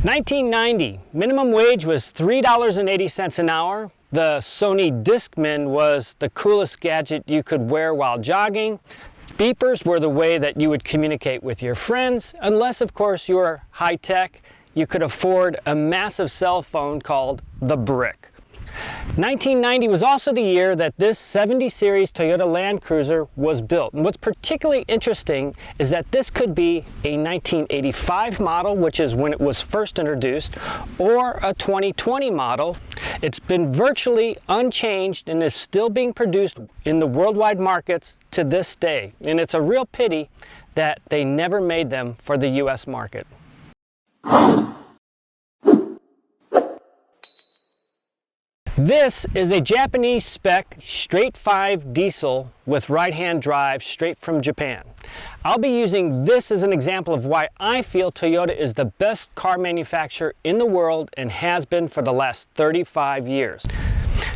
1990, minimum wage was $3.80 an hour. The Sony Discman was the coolest gadget you could wear while jogging. Beepers were the way that you would communicate with your friends, unless of course you were high-tech. You could afford a massive cell phone called the Brick. 1990 was also the year that this 70 Series Toyota Land Cruiser was built. And what's particularly interesting is that this could be a 1985 model, which is when it was first introduced, or a 2020 model. It's been virtually unchanged and is still being produced in the worldwide markets to this day. And it's a real pity that they never made them for the US market. This is a Japanese spec straight 5 diesel with right-hand drive straight from Japan. I'll be using this as an example of why I feel Toyota is the best car manufacturer in the world and has been for the last 35 years.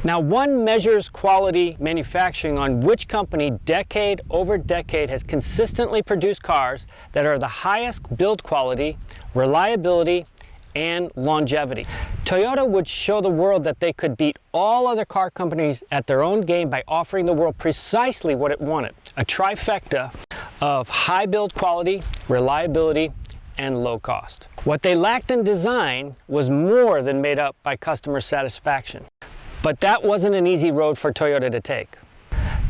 Now, one measures quality manufacturing on which company decade over decade has consistently produced cars that are the highest build quality, reliability, and longevity. Toyota would show the world that they could beat all other car companies at their own game by offering the world precisely what it wanted, a trifecta of high build quality, reliability, and low cost. What they lacked in design was more than made up by customer satisfaction. But that wasn't an easy road for Toyota to take.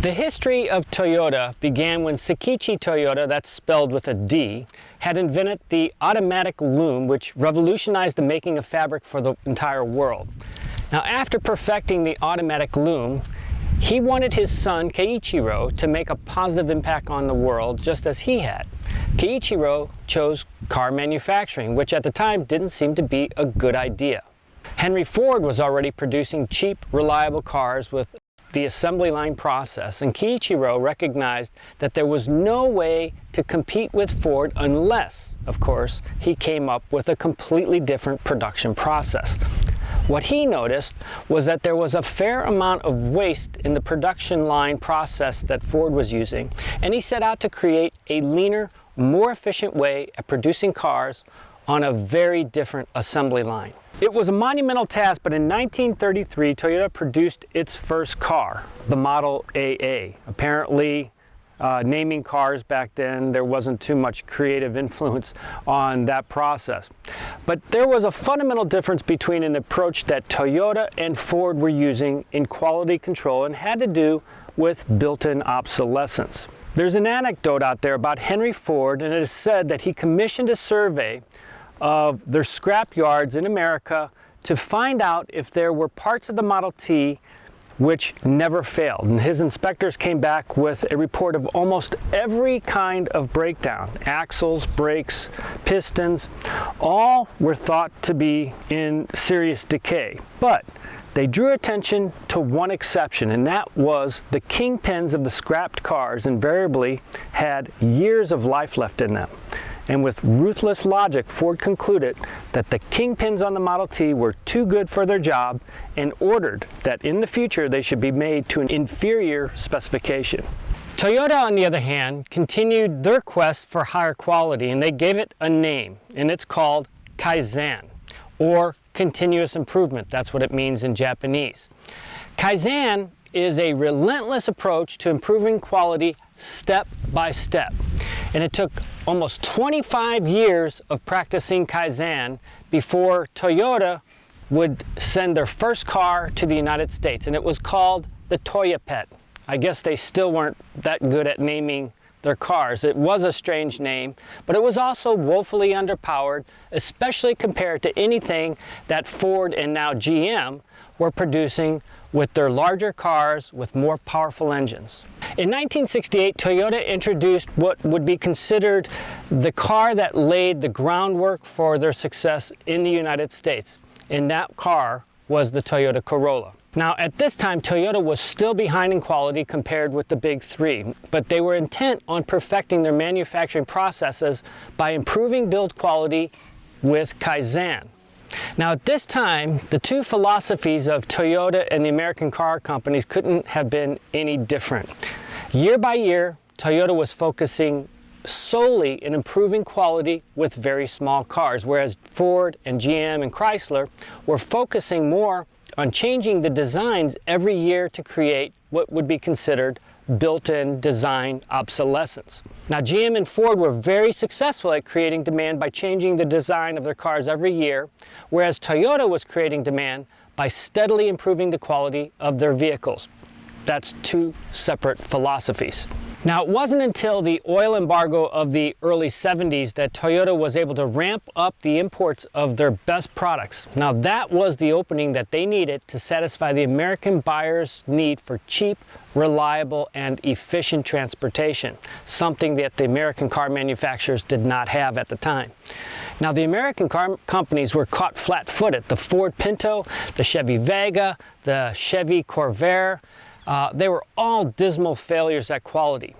The history of Toyota began when Sakichi Toyota, that's spelled with a D, had invented the automatic loom, which revolutionized the making of fabric for the entire world. Now, after perfecting the automatic loom, he wanted his son Keiichiro to make a positive impact on the world just as he had. Keiichiro chose car manufacturing, which at the time didn't seem to be a good idea. Henry Ford was already producing cheap, reliable cars with the assembly line process, and Keiichiro recognized that there was no way to compete with Ford unless, of course, he came up with a completely different production process. What he noticed was that there was a fair amount of waste in the production line process that Ford was using, and he set out to create a leaner, more efficient way of producing cars on a very different assembly line. It was a monumental task, but in 1933, Toyota produced its first car, the Model AA. Apparently, naming cars back then, there wasn't too much creative influence on that process. But there was a fundamental difference between an approach that Toyota and Ford were using in quality control and had to do with built-in obsolescence. There's an anecdote out there about Henry Ford, and it is said that he commissioned a survey of their scrap yards in America to find out if there were parts of the Model T which never failed. And his inspectors came back with a report of almost every kind of breakdown. Axles, brakes, pistons, all were thought to be in serious decay. But they drew attention to one exception, and that was the kingpins of the scrapped cars invariably had years of life left in them. And with ruthless logic, Ford concluded that the kingpins on the Model T were too good for their job and ordered that in the future they should be made to an inferior specification. Toyota, on the other hand, continued their quest for higher quality, and they gave it a name, and it's called Kaisen, or continuous improvement. That's what it means in Japanese. Kaisen is a relentless approach to improving quality step by step. And it took almost 25 years of practicing Kaisen before Toyota would send their first car to the United States, and it was called the Toyopet. I guess they still weren't that good at naming their cars. It was a strange name, but it was also woefully underpowered, especially compared to anything that Ford and now GM were producing with their larger cars with more powerful engines. In 1968, Toyota introduced what would be considered the car that laid the groundwork for their success in the United States, and that car was the Toyota Corolla. Now, at this time, Toyota was still behind in quality compared with the big three, but they were intent on perfecting their manufacturing processes by improving build quality with Kaisen. Now, at this time, the two philosophies of Toyota and the American car companies couldn't have been any different. Year by year, Toyota was focusing solely in improving quality with very small cars, whereas Ford and GM and Chrysler were focusing more on changing the designs every year to create what would be considered built-in design obsolescence. Now, GM and Ford were very successful at creating demand by changing the design of their cars every year, whereas Toyota was creating demand by steadily improving the quality of their vehicles. That's two separate philosophies. Now, it wasn't until the oil embargo of the early 70s that Toyota was able to ramp up the imports of their best products. Now, that was the opening that they needed to satisfy the American buyers' need for cheap, reliable, and efficient transportation, something that the American car manufacturers did not have at the time. Now, the American car companies were caught flat-footed. The Ford Pinto, the Chevy Vega, the Chevy Corvair, they were all dismal failures at quality.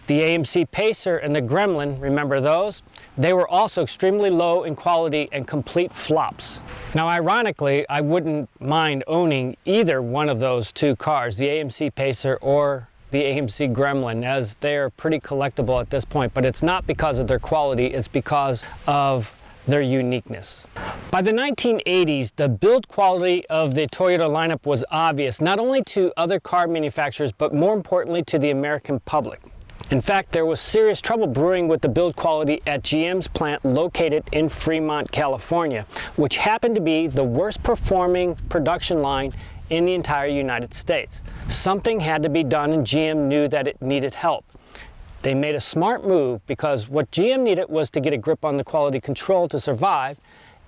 The AMC Pacer and the Gremlin, remember those? They were also extremely low in quality and complete flops. Now, ironically, I wouldn't mind owning either one of those two cars, the AMC Pacer or the AMC Gremlin, as they are pretty collectible at this point, but it's not because of their quality, it's because of their uniqueness. By the 1980s, the build quality of the Toyota lineup was obvious, not only to other car manufacturers, but more importantly to the American public. In fact, there was serious trouble brewing with the build quality at GM's plant located in Fremont, California, which happened to be the worst performing production line in the entire United States. Something had to be done, and GM knew that it needed help. They made a smart move because what GM needed was to get a grip on the quality control to survive,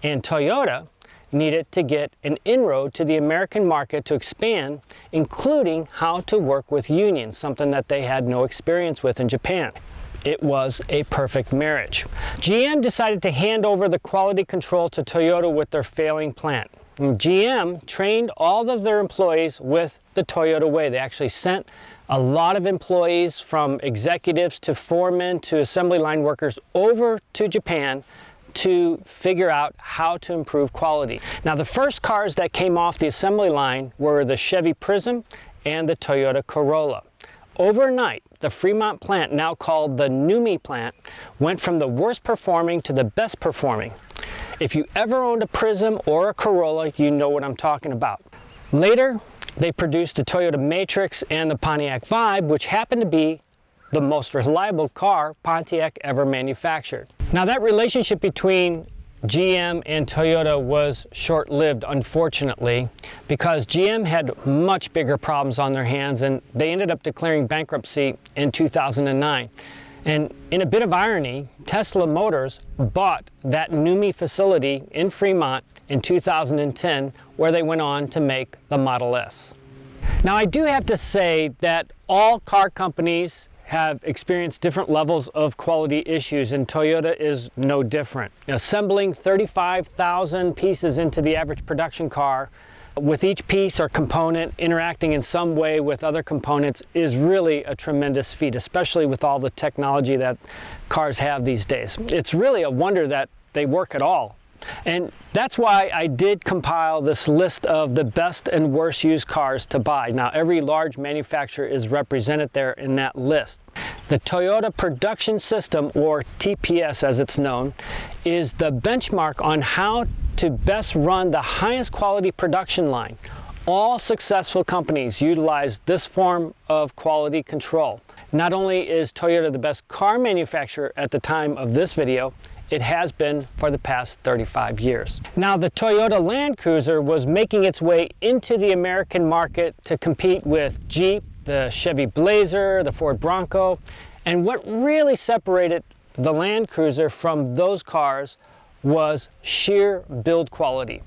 and Toyota needed to get an inroad to the American market to expand, including how to work with unions, something that they had no experience with in Japan. It was a perfect marriage. GM decided to hand over the quality control to Toyota with their failing plant. And GM trained all of their employees with the Toyota way. They actually sent a lot of employees, from executives to foremen to assembly line workers, over to Japan to figure out how to improve quality. Now, the first cars that came off the assembly line were the Chevy Prism and the Toyota Corolla. Overnight, the Fremont plant, now called the NUMMI plant, went from the worst performing to the best performing. If you ever owned a Prism or a Corolla, you know what I'm talking about. Later, they produced the Toyota Matrix and the Pontiac Vibe, which happened to be the most reliable car Pontiac ever manufactured. Now, that relationship between GM and Toyota was short-lived, unfortunately, because GM had much bigger problems on their hands, and they ended up declaring bankruptcy in 2009. And in a bit of irony, Tesla Motors bought that NUMMI facility in Fremont in 2010, where they went on to make the Model S. Now, I do have to say that all car companies have experienced different levels of quality issues, and Toyota is no different. Assembling 35,000 pieces into the average production car, with each piece or component interacting in some way with other components, is really a tremendous feat, especially with all the technology that cars have these days. It's really a wonder that they work at all. And that's why I did compile this list of the best and worst used cars to buy. Now, every large manufacturer is represented there in that list. The Toyota Production System, or TPS as it's known, is the benchmark on how to best run the highest quality production line. All successful companies utilize this form of quality control. Not only is Toyota the best car manufacturer at the time of this video, it has been for the past 35 years. Now, the Toyota Land Cruiser was making its way into the American market to compete with Jeep, the Chevy Blazer, the Ford Bronco, and what really separated the Land Cruiser from those cars was sheer build quality.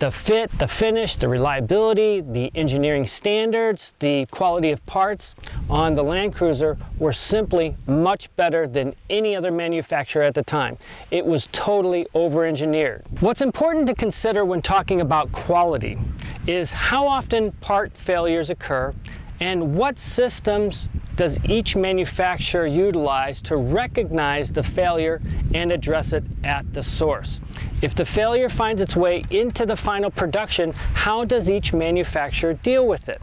The fit, the finish, the reliability, the engineering standards, the quality of parts on the Land Cruiser were simply much better than any other manufacturer at the time. It was totally over-engineered. What's important to consider when talking about quality is how often part failures occur and what systems does each manufacturer utilize to recognize the failure and address it at the source. If the failure finds its way into the final production, how does each manufacturer deal with it?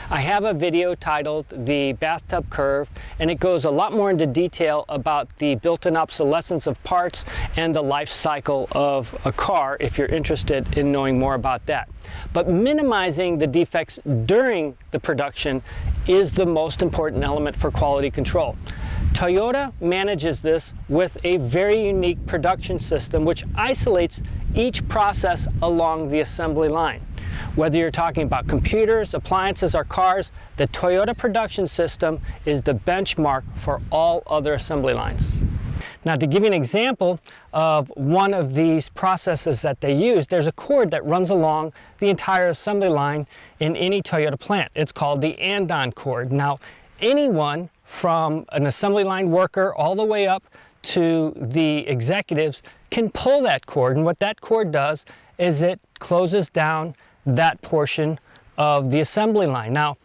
I have a video titled The Bathtub Curve, and it goes a lot more into detail about the built-in obsolescence of parts and the life cycle of a car if you're interested in knowing more about that. But minimizing the defects during the production is the most important element for quality control. Toyota manages this with a very unique production system which isolates each process along the assembly line. Whether you're talking about computers, appliances, or cars, the Toyota Production System is the benchmark for all other assembly lines. Now, to give you an example of one of these processes that they use, there's a cord that runs along the entire assembly line in any Toyota plant. It's called the Andon cord. Now, anyone from an assembly line worker all the way up to the executives can pull that cord, and what that cord does is it closes down that portion of the assembly line. Now,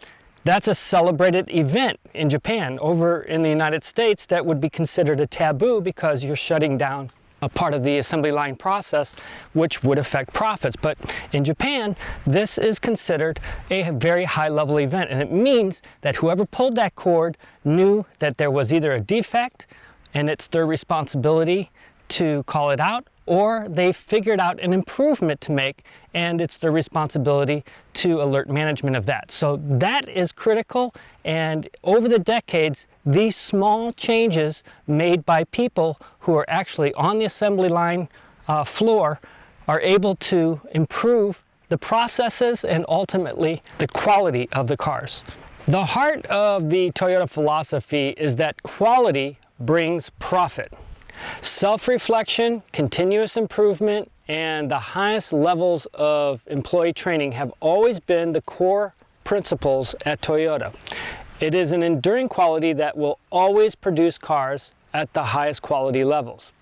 that's a celebrated event in Japan. Over in the United States, that would be considered a taboo because you're shutting down a part of the assembly line process, which would affect profits. But in Japan, this is considered a very high-level event, and it means that whoever pulled that cord knew that there was either a defect, and it's their responsibility to call it out, or they figured out an improvement to make, and it's their responsibility to alert management of that. So that is critical, and over the decades, these small changes made by people who are actually on the assembly line floor are able to improve the processes and ultimately the quality of the cars. The heart of the Toyota philosophy is that quality brings profit. Self-reflection, continuous improvement, and the highest levels of employee training have always been the core principles at Toyota. It is an enduring quality that will always produce cars at the highest quality levels.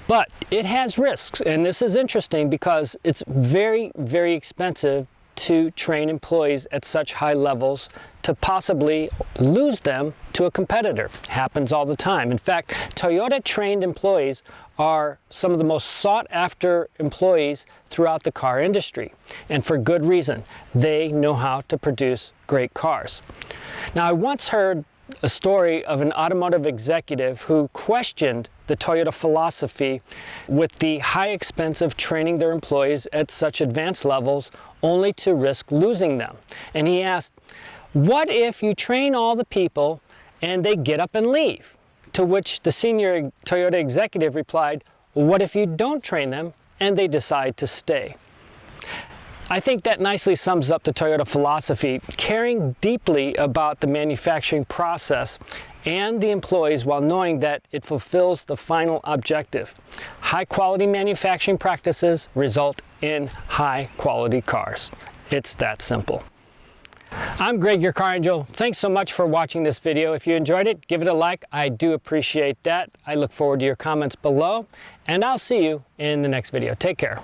But it has risks, and this is interesting because it's very, very expensive to train employees at such high levels to possibly lose them to a competitor. Happens all the time. In fact, Toyota trained employees are some of the most sought after employees throughout the car industry, and for good reason. They know how to produce great cars. Now, I once heard a story of an automotive executive who questioned the Toyota philosophy with the high expense of training their employees at such advanced levels only to risk losing them. And he asked, what if you train all the people and they get up and leave? To which the senior Toyota executive replied, what if you don't train them and they decide to stay? I think that nicely sums up the Toyota philosophy, caring deeply about the manufacturing process and the employees while knowing that it fulfills the final objective. High quality manufacturing practices result in high quality cars. It's that simple. I'm Greg, your car angel. Thanks so much for watching this video. If you enjoyed it, give it a like. I do appreciate that. I look forward to your comments below, and I'll see you in the next video. Take care.